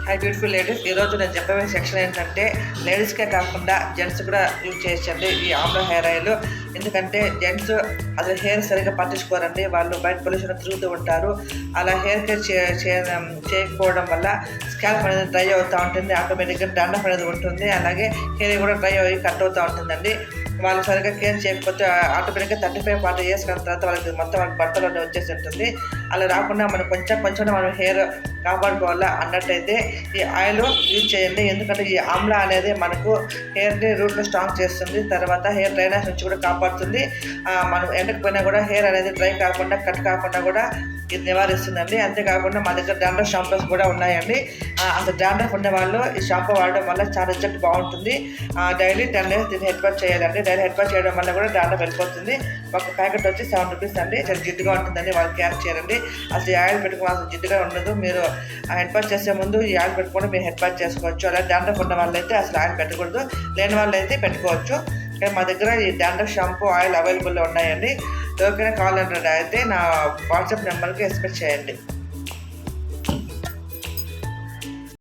High beautiful ladies, ఈరోజు నేను చెప్పబోయే సెక్షన్ ఏంటంటే లేడీస్కే కాకుండా జెంట్స్ కూడా యూజ్ చేయొచ్చండి ఈ ఆమ్లా హెయిర్ ఆయిల్. ఎందుకంటే జెంట్స్ అసలు హెయిర్ సరిగ్గా పట్టించుకోరండి, వాళ్ళు బయట పొల్యూషన్ తిరుగుతూ ఉంటారు. అలా హెయిర్ కేర్ చేయకపోవడం వల్ల స్కాల్ప్ అనేది డ్రై అవుతూ ఉంటుంది, ఆటోమేటిక్గా డండఫ్ అనేది ఉంటుంది, అలాగే హెయిర్ కూడా డ్రై అయ్యి కట్ అవుతూ ఉంటుందండి. వాళ్ళు సరిగ్గా కేర్ చేయకపోతే ఆటోమేటిక్గా 35-40 years తర్వాత వాళ్ళకి మొత్తం వాళ్ళకి బట్టలోనే వచ్చేసి ఉంటుంది. అలా రాకుండా మనం కొంచెం మనం హెయిర్ కాపాడుకోవాలా అన్నట్టయితే ఈ ఆయిల్ యూజ్ చేయండి. ఎందుకంటే ఈ ఆమ్లా అనేది మనకు హెయిర్ని రూట్లో స్ట్రాంగ్ చేస్తుంది, తర్వాత హెయిర్ డ్రైనెస్ నుంచి కూడా కాపాడుతుంది. మనం ఎండకు పోయినా కూడా హెయిర్ అనేది డ్రై కాకుండా కట్ కాకుండా కూడా ఇది నివారిస్తుందండి. అంతేకాకుండా మా దగ్గర డాండ్రఫ్ షాంపూస్ కూడా ఉన్నాయండి. అంత డాండ్రఫ్ ఉండే వాళ్ళు ఈ షాంపూ వాడడం వల్ల చాలా రిజల్ట్ బాగుంటుంది. డైలీ 10 days దీన్ని హెడ్ బాత్ చేయాలండి. డైలీ హెడ్ బాత్ చేయడం వల్ల కూడా డాండ్రఫ్ వెళ్ళిపోతుంది. ఒక ప్యాకెట్ వచ్చి 7 rupees అండి. చాలా జిడ్డుగా ఉంటుందండి, వాళ్ళు క్యారీ చేయండి. అసలు ఈ ఆయిల్ పెట్టుకోవాల్సిన జిడ్డుగా ఉండదు. మీరు హెడ్ బాత్ చేసే ముందు ఈ ఆయిల్ పెట్టుకొని మీరు హెడ్ బాత్ చేసుకోవచ్చు. అలా డాండ్రఫ్ ఉన్న వాళ్ళైతే అసలు ఆయిల్ పెట్టకూడదు, లేని వాళ్ళైతే పెట్టుకోవచ్చు. మా దగ్గర ఈ డాండ్రఫ్ షాంపూ ఆయిల్ అవైలబుల్లో ఉన్నాయండి. ఎవరికైనా కావాలంటే అయితే నా వాట్సాప్ నెంబర్కి ఎక్స్పెక్ట్ చేయండి.